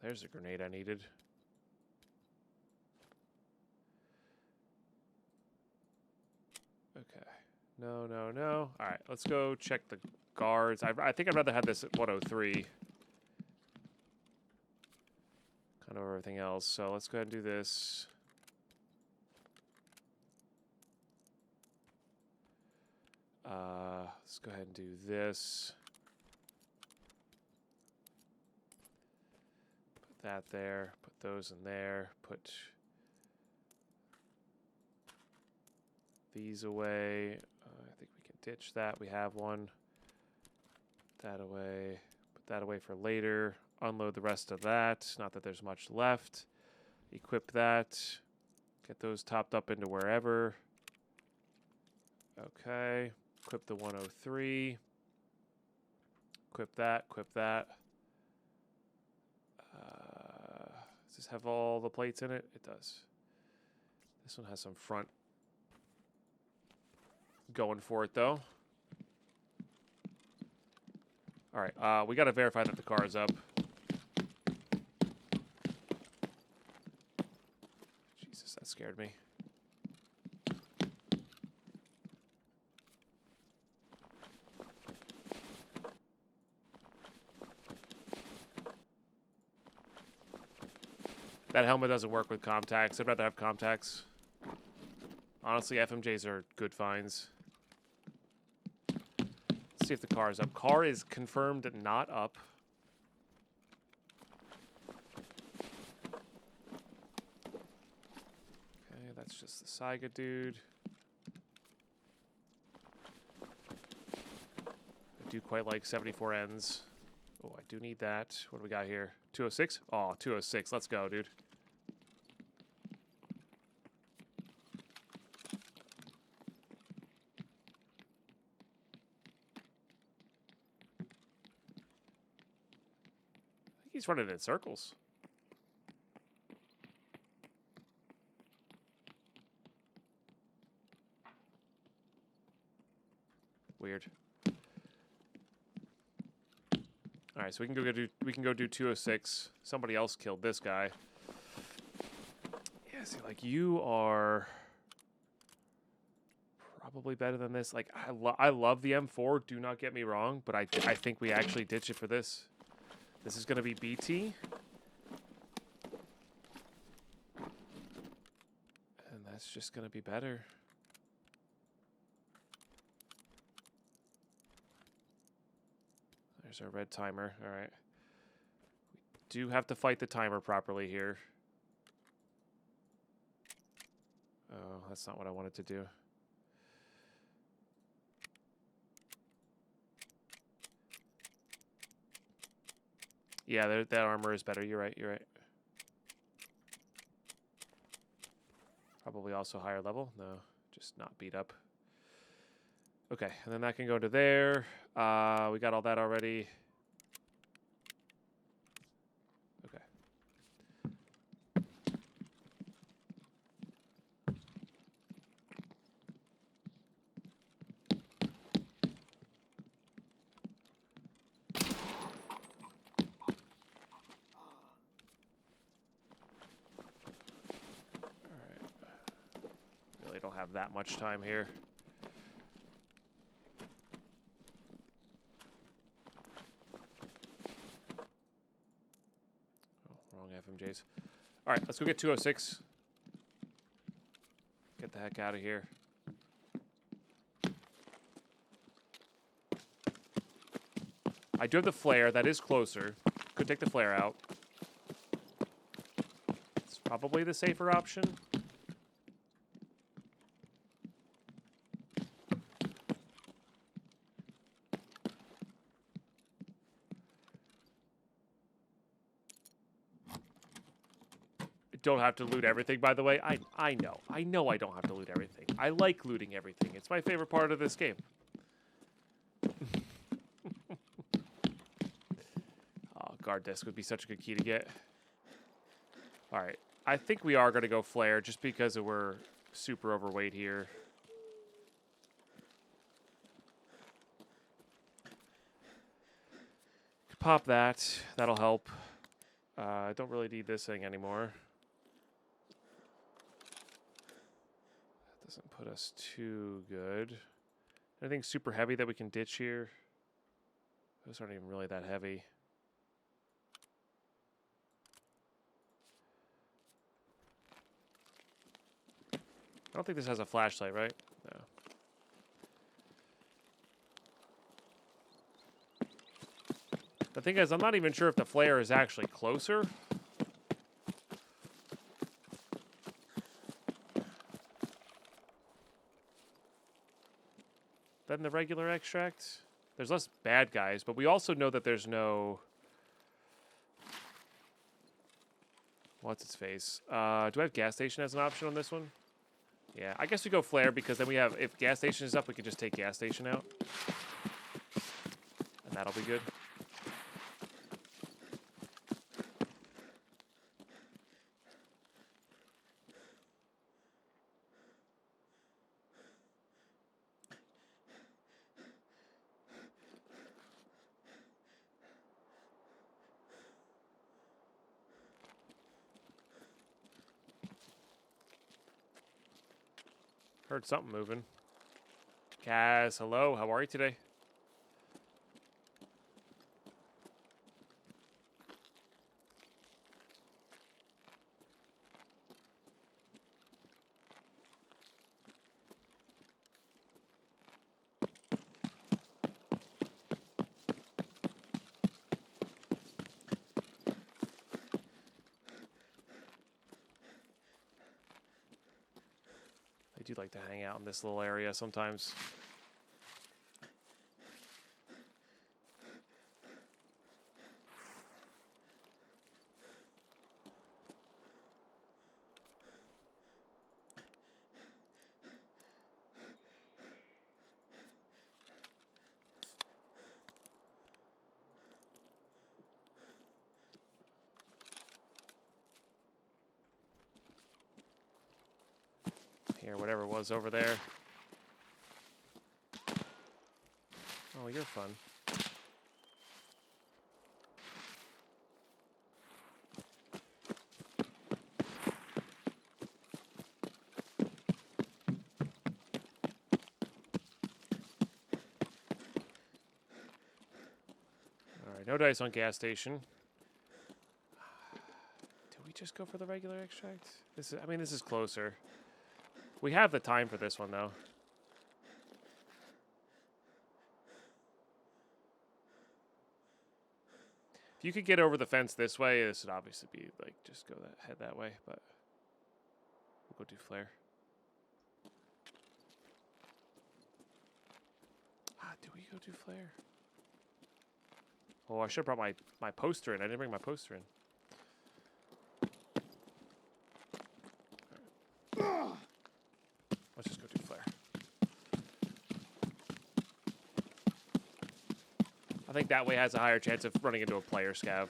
A: There's a grenade I needed. Okay. No, no, no. All right, let's go check the guards. I think I'd rather have this at 103. Kind of everything else. So let's go ahead and do this. Let's go ahead and do this. Put that there. Put those in there. Put these away. I think we can ditch that. We have one. Put that away. Put that away for later. Unload the rest of that. Not that there's much left. Equip that. Get those topped up into wherever. Okay. Equip the 103. Equip that. Equip that. Does this have all the plates in it? It does. This one has some front going for it, though. All right. We got to verify that the car is up. Jesus, that scared me. That helmet doesn't work with contacts. I'd rather have contacts. Honestly, FMJs are good finds. Let's see if the car is up. Car is confirmed not up. Okay, that's just the Saiga dude. I do quite like 74 ends. Oh, I do need that. What do we got here? 206? Oh, 206. Let's go, dude. I think he's running in circles. Weird. All right, so we can go do 206. Somebody else killed this guy. Yeah, see, like you are probably better than this. Like I love the M4. Do not get me wrong, but I think we actually ditch it for this. This is going to be BT. And that's just going to be better. There's our red timer. All right. We do have to fight the timer properly here. Oh, that's not what I wanted to do. Yeah, that armor is better. You're right. You're right. Probably also higher level. No, just not beat up. Okay, and then that can go to there. We got all that already. Okay. All right. Really don't have that much time here. FMJs. All right, let's go get 206. Get the heck out of here. I do have the flare. That is closer. Could take the flare out. It's probably the safer option. Don't have to loot everything, by the way. I know I don't have to loot everything. I like looting everything. It's my favorite part of this game. Oh, guard disc would be such a good key to get. All right, I think we are going to go flare just because we're super overweight here. Pop that. That'll help. I don't really need this thing anymore. Doesn't put us too good. Anything super heavy that we can ditch here? Those aren't even really that heavy. I don't think this has a flashlight, right? No. The thing is, I'm not even sure if the flare is actually closer. Than the regular extract. There's less bad guys, but we also know that there's no... What's its face? Do I have gas station as an option on this one? Yeah, I guess we go flare because then we have... If gas station is up, we can just take gas station out. And that'll be good. Heard something moving. Kaz, hello. How are you today? I do like to hang out in this little area sometimes. Here, whatever was over there. Oh, you're fun. no dice on gas station. Do we just go for the regular extract? This is, I mean, this is closer. We have the time for this one, though. If you could get over the fence this way, this would obviously be, like, just go head that way, but we'll go do flare. Do we go do flare? Oh, I should have brought my poster in. I didn't bring my poster in. Let's just go do flare. I think that way has a higher chance of running into a player scav.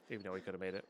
A: Even though we could have made it.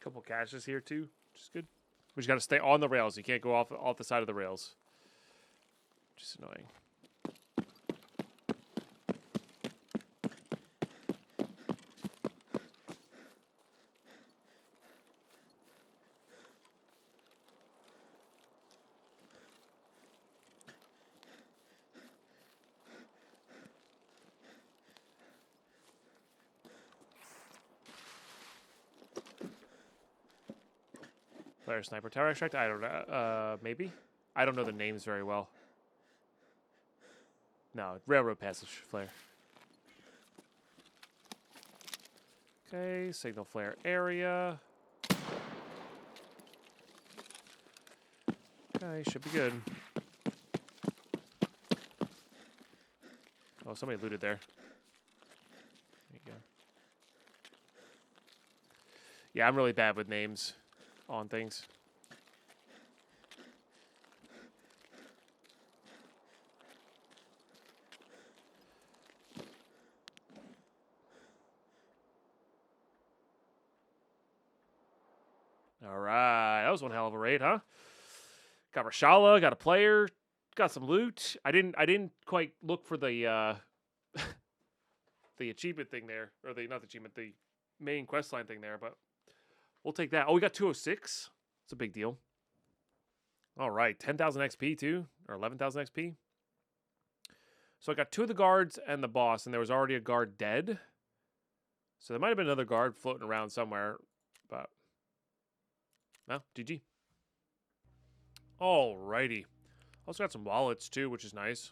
A: Couple caches here too, which is good. We just got to stay on the rails. You can't go off the side of the rails. Just annoying. Flare sniper tower extract? I don't know. Maybe? I don't know the names very well. No, railroad passage flare. Okay, signal flare area. Okay, should be good. Oh, somebody looted there. There you go. Yeah, I'm really bad with names on things. All right, that was one hell of a raid, huh? Got Rashala, got a player, got some loot. I didn't quite look for the the achievement thing there, or not the achievement, the main questline thing there, but we'll take that. Oh, we got 206. It's a big deal. All right, 10,000 XP too, or 11,000 XP. So I got 2 of the guards and the boss, and there was already a guard dead. So there might have been another guard floating around somewhere, but well, GG. Alrighty. Also got some wallets too, which is nice.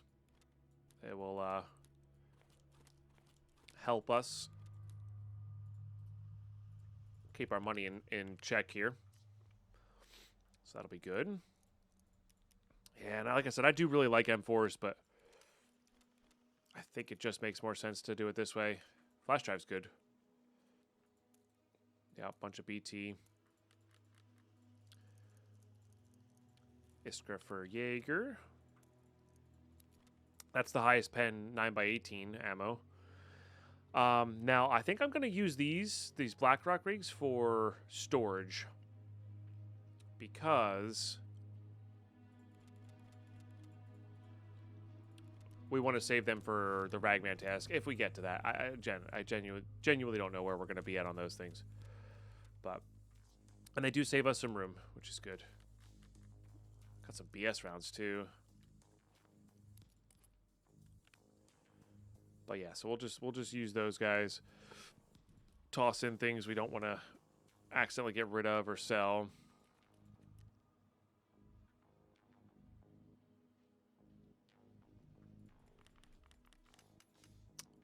A: They will help us keep our money in check here. So that'll be good. Yeah, and like I said, I do really like M4s, but I think it just makes more sense to do it this way. Flash drive's good. Yeah, a bunch of BT. Iskra for Jaeger. That's the highest pen 9x18 ammo. Now, I think I'm going to use these Blackrock rigs for storage. Because we want to save them for the Ragman task, if we get to that. I genuinely don't know where we're going to be at on those things. And they do save us some room, which is good. Got some BS rounds, too. But yeah, so we'll just use those guys. Toss in things we don't want to accidentally get rid of or sell.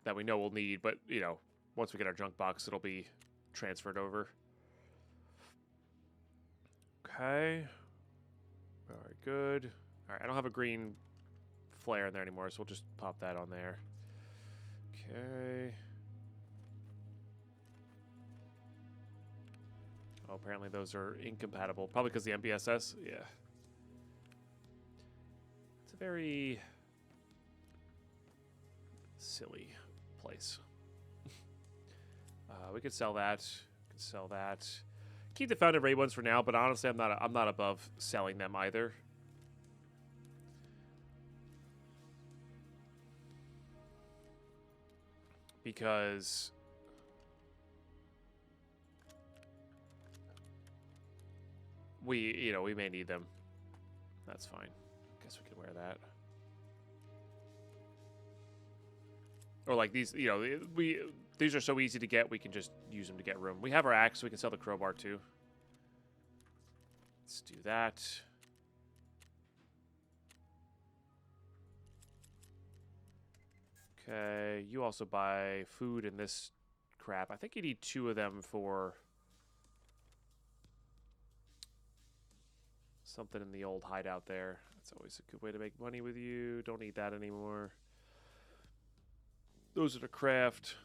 A: That we know we'll need, but, you know, once we get our junk box, it'll be transferred over. Okay. Very good. All right, I don't have a green flare in there anymore, so we'll just pop that on there. Okay. Oh, apparently those are incompatible. Probably because the MBSS? Yeah. very silly place. We could sell that. Could sell that. Keep the Founded Raid ones for now, but honestly, I'm not above selling them either. Because we may need them. That's fine. Guess we can wear that. Or like these, these are so easy to get, we can just use them to get room. We have our axe, so we can sell the crowbar too. Let's do that. Okay, you also buy food and this crap. I think you need 2 of them for something in the old hideout there. That's always a good way to make money with you. Don't need that anymore. Those are the craft.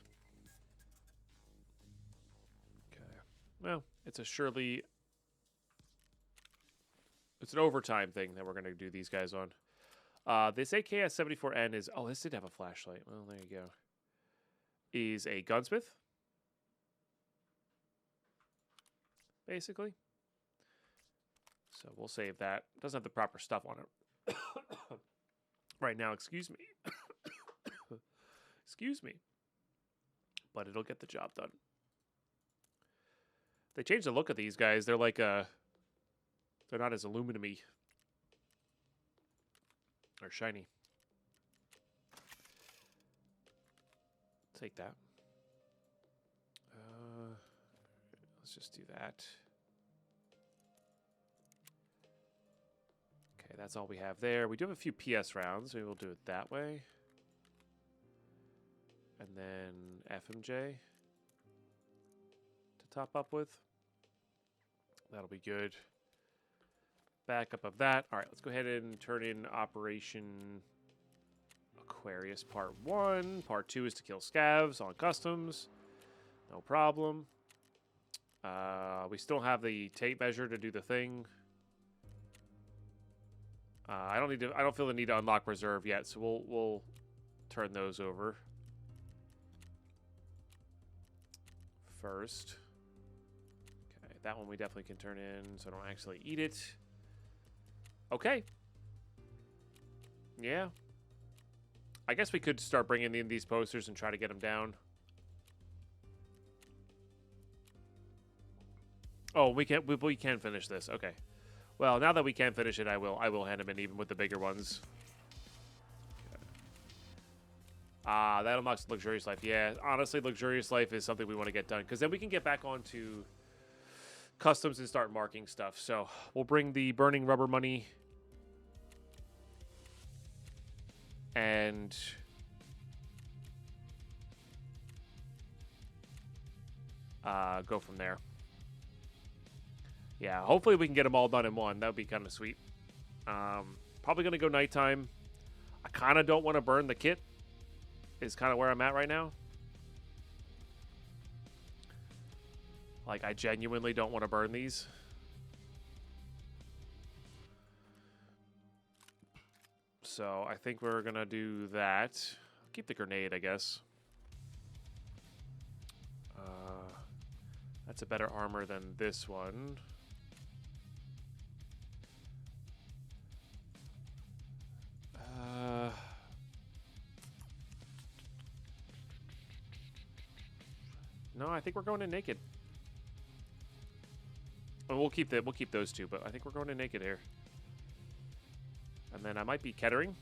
A: Okay. Well, it's an overtime thing that we're going to do these guys on. This AKS-74N is... Oh, this did have a flashlight. Well, there you go. Is a gunsmith. Basically. So we'll save that. Doesn't have the proper stuff on it. Right now, excuse me. Excuse me. But it'll get the job done. They changed the look of these guys. They're like they're not as aluminum-y. Or shiny. Take that. Let's just do that. Okay, that's all we have there. We do have a few PS rounds. Maybe we'll do it that way. And then FMJ to top up with. That'll be good. Backup of that. All right, let's go ahead and turn in Operation Aquarius Part 1. Part 2 is to kill scavs on customs. No problem. We still have the tape measure to do the thing. I don't feel the need to unlock reserve yet, so we'll turn those over first. Okay, that one we definitely can turn in, so I don't actually eat it. Okay. Yeah. I guess we could start bringing in these posters and try to get them down. Oh, we can finish this. Okay. Well, now that we can finish it, I will hand them in even with the bigger ones. Okay. That unlocks Luxurious Life. Yeah, honestly, Luxurious Life is something we want to get done because then we can get back onto customs and start marking stuff. So we'll bring the burning rubber money and go from there. Yeah, hopefully we can get them all done in one. That would be kind of sweet. Probably going to go nighttime. I kind of don't want to burn the kit. Is kind of where I'm at right now. Like, I genuinely don't want to burn these. So, I think we're going to do that. Keep the grenade, I guess. That's a better armor than this one. No, I think we're going in naked. Well, we'll keep those two, but I think we're going in naked here. And then I might be Kettering.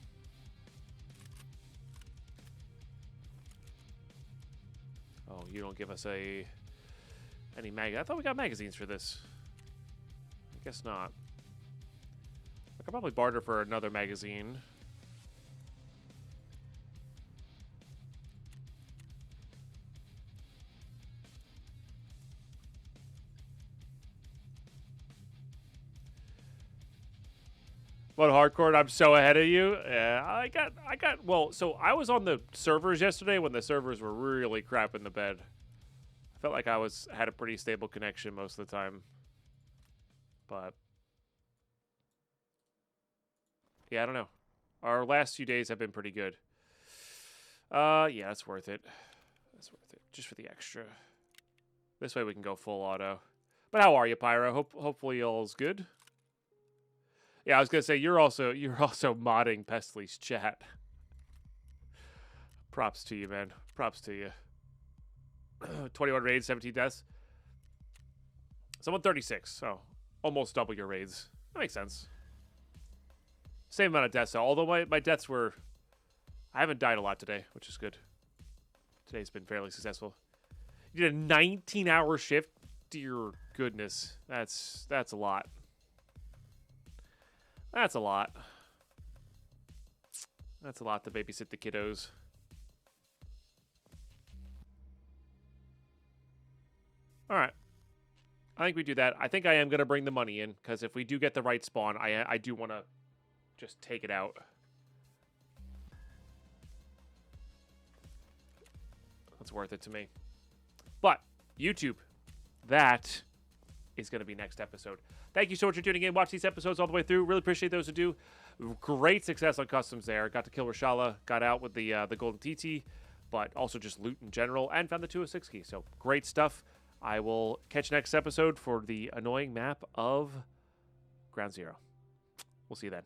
A: Oh, you don't give us any mag. I thought we got magazines for this. I guess not. I could probably barter for another magazine. What, Hardcore? I'm so ahead of you. Yeah, I got. Well, so I was on the servers yesterday when the servers were really crap in the bed. I felt like had a pretty stable connection most of the time. But yeah, I don't know. Our last few days have been pretty good. Yeah, that's worth it. That's worth it. Just for the extra. This way we can go full auto. But how are you, Pyro? Hopefully all's good. Yeah, I was gonna say you're also modding Pestly's chat. Props to you, man. Props to you. 21 raids, 17 deaths. Someone 36, so almost double your raids. That makes sense. Same amount of deaths, though. Although my deaths were... I haven't died a lot today, which is good. Today's been fairly successful. You did a 19-hour shift? Dear goodness. That's a lot. That's a lot. That's a lot to babysit the kiddos. All right. I think we do that. I think I am going to bring the money in, because if we do get the right spawn, I do want to just take it out. That's worth it to me. But, YouTube, that is going to be next episode. Thank you so much for tuning in. Watch these episodes all the way through. Really appreciate those who do. Great success on customs there. Got to kill Rashala. Got out with the golden TT, but also just loot in general, and found the 206 key. So, great stuff. I will catch you next episode for the annoying map of Ground Zero. We'll see you then.